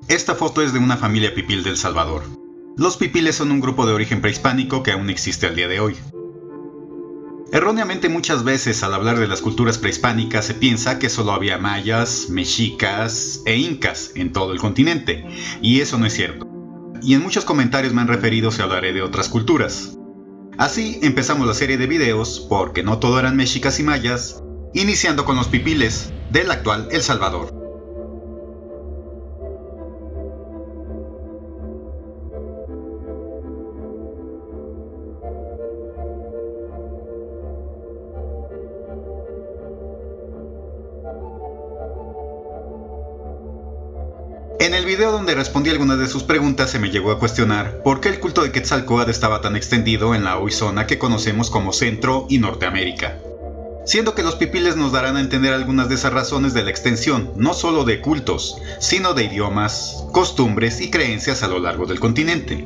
Esta foto es de una familia pipil del Salvador. Los pipiles son un grupo de origen prehispánico que aún existe al día de hoy. Erróneamente muchas veces al hablar de las culturas prehispánicas se piensa que solo había mayas, mexicas e incas en todo el continente, y eso no es cierto. Y en muchos comentarios me han referido si hablaré de otras culturas. Así empezamos la serie de videos, porque no todo eran mexicas y mayas, iniciando con los pipiles del actual El Salvador. En el video donde respondí algunas de sus preguntas se me llegó a cuestionar por qué el culto de Quetzalcóatl estaba tan extendido en la hoy zona que conocemos como Centro y Norteamérica. Siendo que los pipiles nos darán a entender algunas de esas razones de la extensión, no solo de cultos, sino de idiomas, costumbres y creencias a lo largo del continente.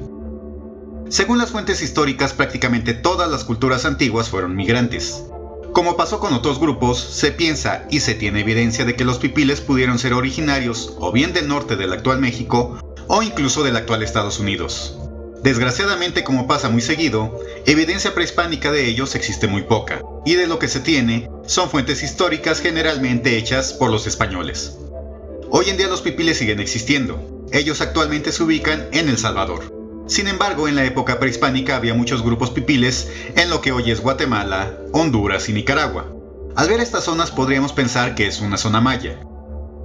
Según las fuentes históricas, prácticamente todas las culturas antiguas fueron migrantes. Como pasó con otros grupos, se piensa y se tiene evidencia de que los pipiles pudieron ser originarios o bien del norte del actual México o incluso del actual Estados Unidos. Desgraciadamente, como pasa muy seguido, evidencia prehispánica de ellos existe muy poca, y de lo que se tiene son fuentes históricas generalmente hechas por los españoles. Hoy en día los pipiles siguen existiendo. Ellos actualmente se ubican en El Salvador. Sin embargo, en la época prehispánica había muchos grupos pipiles en lo que hoy es Guatemala, Honduras y Nicaragua. Al ver estas zonas podríamos pensar que es una zona maya.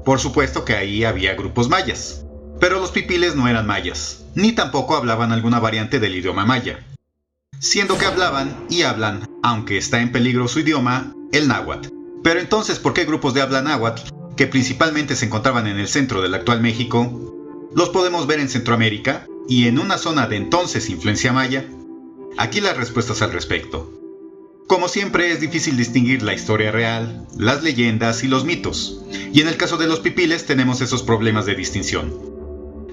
Por supuesto que ahí había grupos mayas, pero los pipiles no eran mayas, ni tampoco hablaban alguna variante del idioma maya, siendo que hablaban y hablan, aunque está en peligro su idioma, el náhuatl. Pero entonces, ¿por qué grupos de habla náhuatl, que principalmente se encontraban en el centro del actual México, los podemos ver en Centroamérica y en una zona de entonces influencia maya? Aquí las respuestas al respecto. Como siempre, es difícil distinguir la historia real, las leyendas y los mitos, y en el caso de los pipiles tenemos esos problemas de distinción.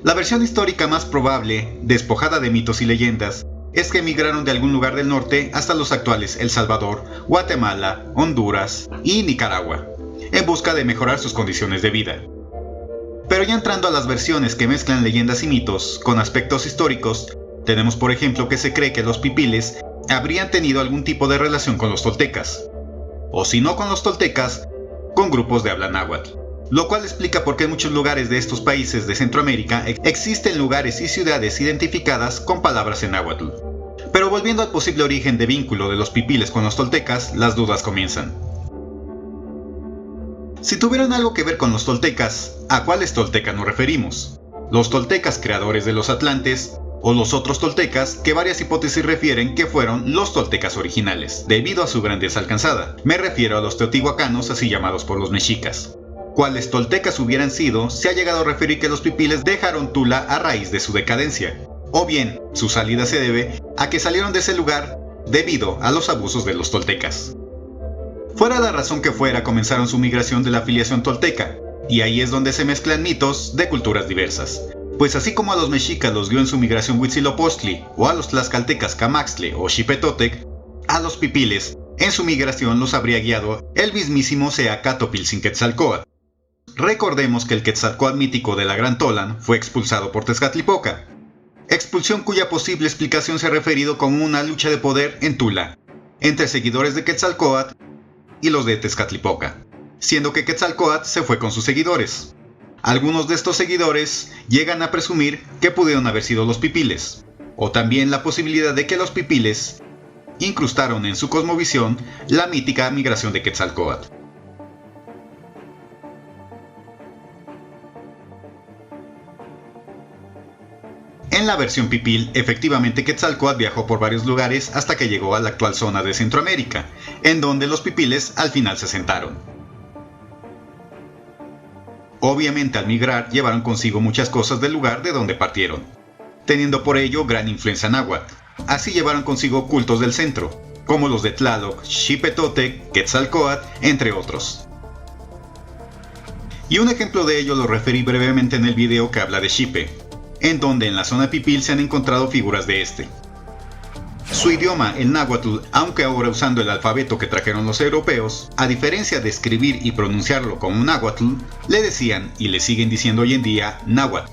La versión histórica más probable, despojada de mitos y leyendas, es que emigraron de algún lugar del norte hasta los actuales El Salvador, Guatemala, Honduras y Nicaragua, en busca de mejorar sus condiciones de vida. Pero ya entrando a las versiones que mezclan leyendas y mitos con aspectos históricos, tenemos por ejemplo que se cree que los pipiles habrían tenido algún tipo de relación con los toltecas, o si no con los toltecas, con grupos de habla náhuatl, lo cual explica por qué en muchos lugares de estos países de Centroamérica existen lugares y ciudades identificadas con palabras en náhuatl. Pero volviendo al posible origen de vínculo de los pipiles con los toltecas, las dudas comienzan. Si tuvieran algo que ver con los toltecas, ¿a cuáles toltecas nos referimos? ¿Los toltecas creadores de los atlantes? ¿O los otros toltecas que varias hipótesis refieren que fueron los toltecas originales, debido a su grandeza alcanzada? Me refiero a los teotihuacanos, así llamados por los mexicas. ¿Cuáles toltecas hubieran sido? Se ha llegado a referir que los pipiles dejaron Tula a raíz de su decadencia. O bien, su salida se debe a que salieron de ese lugar debido a los abusos de los toltecas. Fuera la razón que fuera, comenzaron su migración de la afiliación tolteca, y ahí es donde se mezclan mitos de culturas diversas. Pues así como a los mexicas los guió en su migración Huitzilopochtli, o a los tlaxcaltecas Camaxtle o Xipetotec, a los pipiles, en su migración los habría guiado el mismísimo Seacatopiltzin-Quetzalcóatl. Recordemos que el Quetzalcóatl mítico de la Gran Tolan fue expulsado por Tezcatlipoca, expulsión cuya posible explicación se ha referido como una lucha de poder en Tula, entre seguidores de Quetzalcóatl y los de Tezcatlipoca, siendo que Quetzalcóatl se fue con sus seguidores. Algunos de estos seguidores llegan a presumir que pudieron haber sido los pipiles, o también la posibilidad de que los pipiles incrustaron en su cosmovisión la mítica migración de Quetzalcóatl. En la versión pipil, efectivamente Quetzalcóatl viajó por varios lugares hasta que llegó a la actual zona de Centroamérica, en donde los pipiles al final se asentaron. Obviamente al migrar llevaron consigo muchas cosas del lugar de donde partieron, teniendo por ello gran influencia náhuatl. Así llevaron consigo cultos del centro, como los de Tlaloc, Xipetotec, Quetzalcóatl, entre otros. Y un ejemplo de ello lo referí brevemente en el video que habla de Xipe, en donde en la zona pipil se han encontrado figuras de este. Su idioma, el náhuatl, aunque ahora usando el alfabeto que trajeron los europeos, a diferencia de escribir y pronunciarlo como náhuatl, le decían y le siguen diciendo hoy en día náhuatl.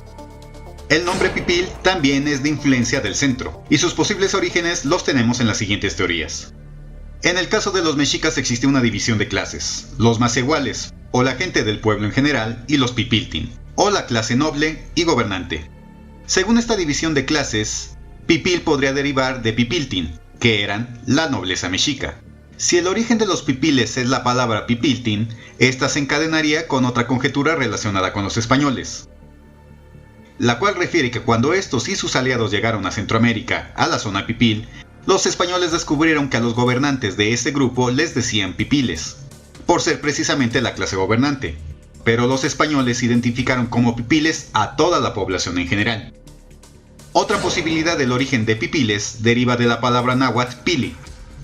El nombre pipil también es de influencia del centro, y sus posibles orígenes los tenemos en las siguientes teorías. En el caso de los mexicas existe una división de clases: los masehuales, o la gente del pueblo en general, y los pipiltin, o la clase noble y gobernante. Según esta división de clases, pipil podría derivar de pipiltin, que eran la nobleza mexica. Si el origen de los pipiles es la palabra pipiltin, esta se encadenaría con otra conjetura relacionada con los españoles, la cual refiere que cuando estos y sus aliados llegaron a Centroamérica, a la zona pipil, los españoles descubrieron que a los gobernantes de este grupo les decían pipiles, por ser precisamente la clase gobernante, pero los españoles identificaron como pipiles a toda la población en general. Otra posibilidad del origen de pipiles deriva de la palabra náhuatl pili,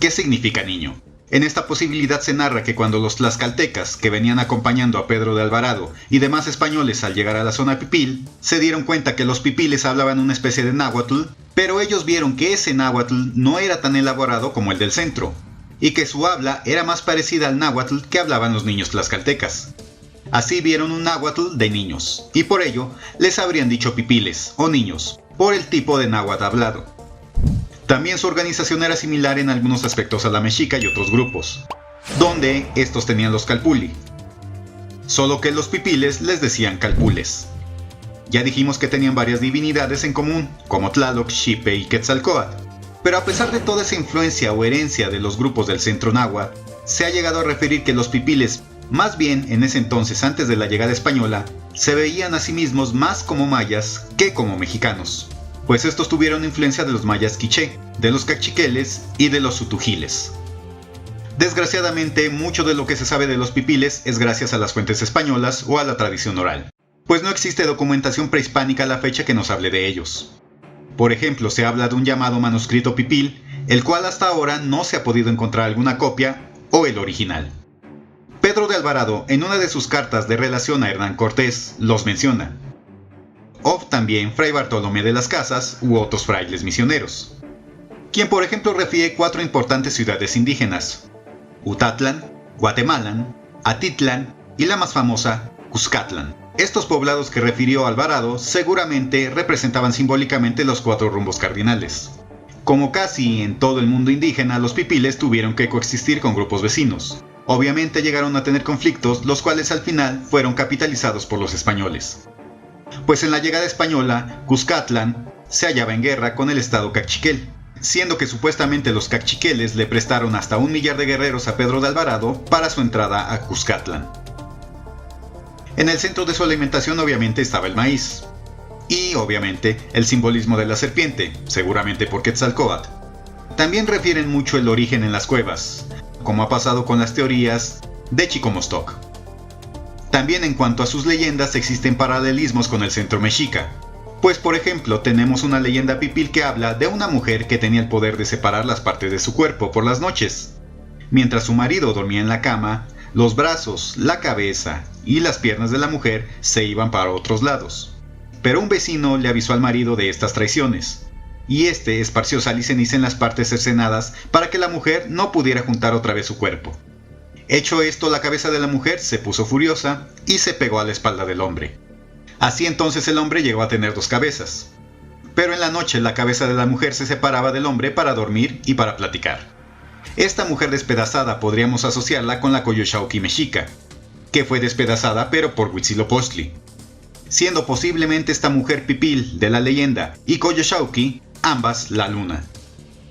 que significa niño. En esta posibilidad se narra que cuando los tlaxcaltecas, que venían acompañando a Pedro de Alvarado y demás españoles al llegar a la zona pipil, se dieron cuenta que los pipiles hablaban una especie de náhuatl, pero ellos vieron que ese náhuatl no era tan elaborado como el del centro, y que su habla era más parecida al náhuatl que hablaban los niños tlaxcaltecas. Así vieron un náhuatl de niños, y por ello les habrían dicho pipiles o niños, por el tipo de náhuatl hablado. También su organización era similar en algunos aspectos a la mexica y otros grupos, donde estos tenían los calpuli, solo que los pipiles les decían calpules. Ya dijimos que tenían varias divinidades en común, como Tlaloc, Xipe y Quetzalcóatl, pero a pesar de toda esa influencia o herencia de los grupos del centro náhuatl, se ha llegado a referir que los pipiles, más bien en ese entonces antes de la llegada española, se veían a sí mismos más como mayas que como mexicanos, pues estos tuvieron influencia de los mayas quiché, de los cachiqueles y de los sutujiles. Desgraciadamente, mucho de lo que se sabe de los pipiles es gracias a las fuentes españolas o a la tradición oral, pues no existe documentación prehispánica a la fecha que nos hable de ellos. Por ejemplo, se habla de un llamado manuscrito pipil, el cual hasta ahora no se ha podido encontrar alguna copia o el original. Pedro de Alvarado, en una de sus cartas de relación a Hernán Cortés, los menciona, o también Fray Bartolomé de las Casas u otros frailes misioneros, quien por ejemplo refiere 4 importantes ciudades indígenas: Utatlan, Guatemalan, Atitlán y la más famosa, Cuscatlán. Estos poblados que refirió Alvarado seguramente representaban simbólicamente los 4 rumbos cardinales. Como casi en todo el mundo indígena, los pipiles tuvieron que coexistir con grupos vecinos. Obviamente llegaron a tener conflictos, los cuales al final fueron capitalizados por los españoles. Pues en la llegada española, Cuscatlán se hallaba en guerra con el estado cachiquel, siendo que supuestamente los cachiqueles le prestaron hasta 1 millar de guerreros a Pedro de Alvarado para su entrada a Cuscatlán. En el centro de su alimentación obviamente estaba el maíz, y obviamente el simbolismo de la serpiente, seguramente por Quetzalcóatl. También refieren mucho el origen en las cuevas, como ha pasado con las teorías de Chicomostoc. También en cuanto a sus leyendas existen paralelismos con el centro mexica, pues por ejemplo tenemos una leyenda pipil que habla de una mujer que tenía el poder de separar las partes de su cuerpo por las noches. Mientras su marido dormía en la cama, los brazos, la cabeza y las piernas de la mujer se iban para otros lados. Pero un vecino le avisó al marido de estas traiciones, y este esparció sal y ceniza en las partes cercenadas para que la mujer no pudiera juntar otra vez su cuerpo. Hecho esto, la cabeza de la mujer se puso furiosa y se pegó a la espalda del hombre. Así entonces el hombre llegó a tener 2 cabezas. Pero en la noche la cabeza de la mujer se separaba del hombre para dormir y para platicar. Esta mujer despedazada podríamos asociarla con la Coyolxauhqui mexica, que fue despedazada pero por Huitzilopochtli, siendo posiblemente esta mujer pipil de la leyenda y Coyolxauhqui ambas la luna,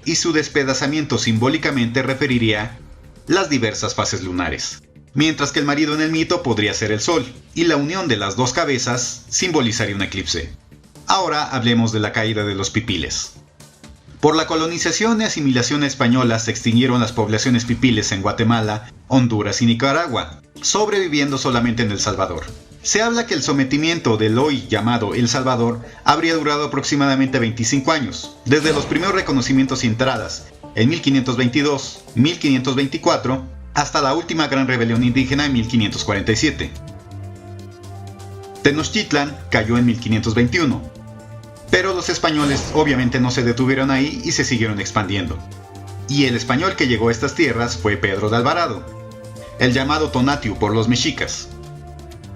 y su despedazamiento simbólicamente referiría las diversas fases lunares, mientras que el marido en el mito podría ser el sol, y la unión de las 2 cabezas simbolizaría un eclipse. Ahora hablemos de la caída de los pipiles. Por la colonización y asimilación española se extinguieron las poblaciones pipiles en Guatemala, Honduras y Nicaragua, sobreviviendo solamente en El Salvador. Se habla que el sometimiento del hoy llamado El Salvador habría durado aproximadamente 25 años, desde los primeros reconocimientos y entradas, en 1522, 1524, hasta la última gran rebelión indígena en 1547. Tenochtitlan cayó en 1521, pero los españoles obviamente no se detuvieron ahí y se siguieron expandiendo. Y el español que llegó a estas tierras fue Pedro de Alvarado, el llamado Tonatiuh por los mexicas.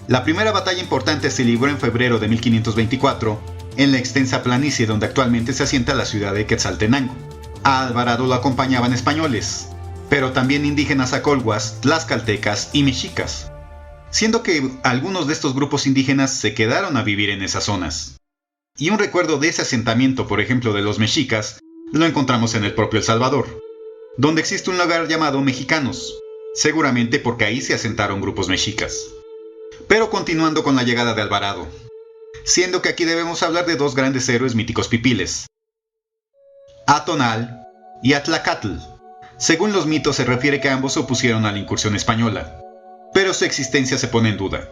La primera batalla importante se libró en febrero de 1524, en la extensa planicie donde actualmente se asienta la ciudad de Quetzaltenango. A Alvarado lo acompañaban españoles, pero también indígenas acolhuas, tlaxcaltecas y mexicas, siendo que algunos de estos grupos indígenas se quedaron a vivir en esas zonas. Y un recuerdo de ese asentamiento, por ejemplo de los mexicas, lo encontramos en el propio El Salvador, donde existe un lugar llamado Mexicanos, seguramente porque ahí se asentaron grupos mexicas. Pero continuando con la llegada de Alvarado, siendo que aquí debemos hablar de dos grandes héroes míticos pipiles, Atonal y Atlacatl. Según los mitos se refiere que ambos se opusieron a la incursión española, pero su existencia se pone en duda.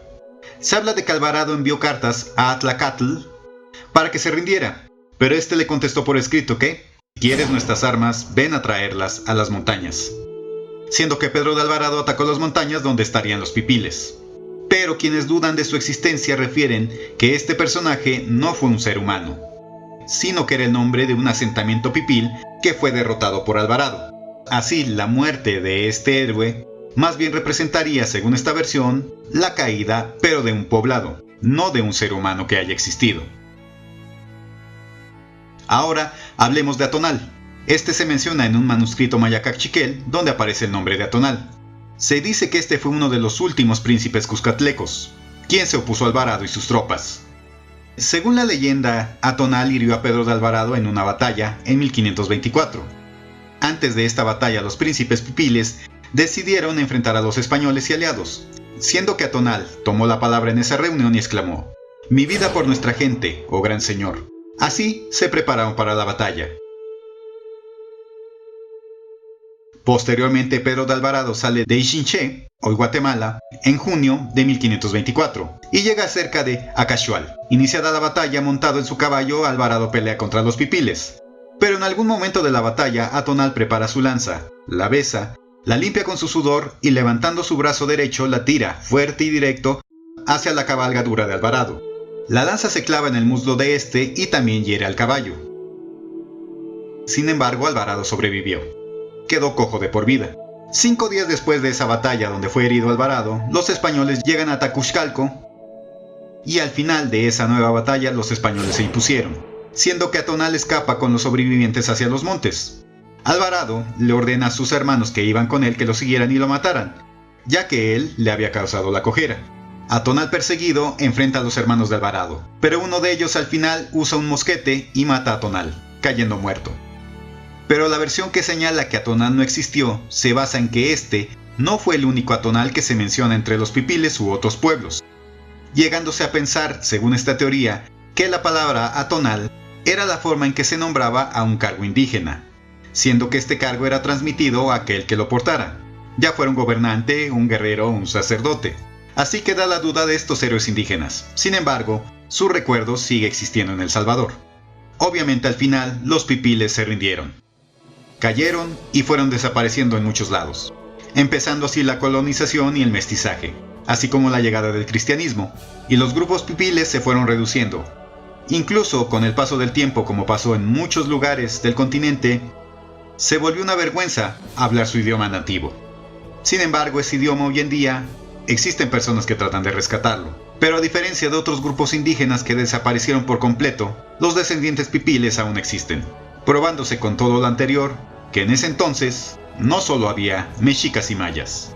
Se habla de que Alvarado envió cartas a Atlacatl para que se rindiera, pero este le contestó por escrito que, si quieres nuestras armas, ven a traerlas a las montañas, siendo que Pedro de Alvarado atacó las montañas donde estarían los pipiles. Pero quienes dudan de su existencia refieren que este personaje no fue un ser humano, sino que era el nombre de un asentamiento pipil que fue derrotado por Alvarado. Así, la muerte de este héroe más bien representaría, según esta versión, la caída, pero de un poblado, no de un ser humano que haya existido. Ahora hablemos de Atonal. Este se menciona en un manuscrito maya cachiquel donde aparece el nombre de Atonal. Se dice que este fue uno de los últimos príncipes cuscatlecos, quien se opuso a Alvarado y sus tropas. Según la leyenda, Atonal hirió a Pedro de Alvarado en una batalla en 1524. Antes de esta batalla, los príncipes pipiles decidieron enfrentar a los españoles y aliados, siendo que Atonal tomó la palabra en esa reunión y exclamó: «Mi vida por nuestra gente, oh gran señor». Así se prepararon para la batalla. Posteriormente, Pedro de Alvarado sale de Ixinché, hoy Guatemala, en junio de 1524, y llega cerca de Acachual. Iniciada la batalla, montado en su caballo, Alvarado pelea contra los pipiles. Pero en algún momento de la batalla, Atonal prepara su lanza, la besa, la limpia con su sudor y levantando su brazo derecho la tira, fuerte y directo, hacia la cabalgadura de Alvarado. La lanza se clava en el muslo de este y también hiere al caballo. Sin embargo, Alvarado sobrevivió. Quedó cojo de por vida. 5 días después de esa batalla donde fue herido Alvarado, los españoles llegan a Tacuxcalco y al final de esa nueva batalla los españoles se impusieron, siendo que Atonal escapa con los sobrevivientes hacia los montes. Alvarado le ordena a sus hermanos que iban con él que lo siguieran y lo mataran, ya que él le había causado la cojera. Atonal, perseguido, enfrenta a los hermanos de Alvarado, pero uno de ellos al final usa un mosquete y mata a Atonal, cayendo muerto. Pero la versión que señala que Atonal no existió se basa en que este no fue el único Atonal que se menciona entre los pipiles u otros pueblos, llegándose a pensar, según esta teoría, que la palabra Atonal era la forma en que se nombraba a un cargo indígena, siendo que este cargo era transmitido a aquel que lo portara, ya fuera un gobernante, un guerrero o un sacerdote. Así que da la duda de estos héroes indígenas. Sin embargo, su recuerdo sigue existiendo en El Salvador. Obviamente al final los pipiles se rindieron. Cayeron y fueron desapareciendo en muchos lados, empezando así la colonización y el mestizaje, así como la llegada del cristianismo, y los grupos pipiles se fueron reduciendo. Incluso con el paso del tiempo, como pasó en muchos lugares del continente, se volvió una vergüenza hablar su idioma nativo. Sin embargo, ese idioma hoy en día existen personas que tratan de rescatarlo, pero a diferencia de otros grupos indígenas que desaparecieron por completo, los descendientes pipiles aún existen, probándose con todo lo anterior que en ese entonces no solo había mexicas y mayas.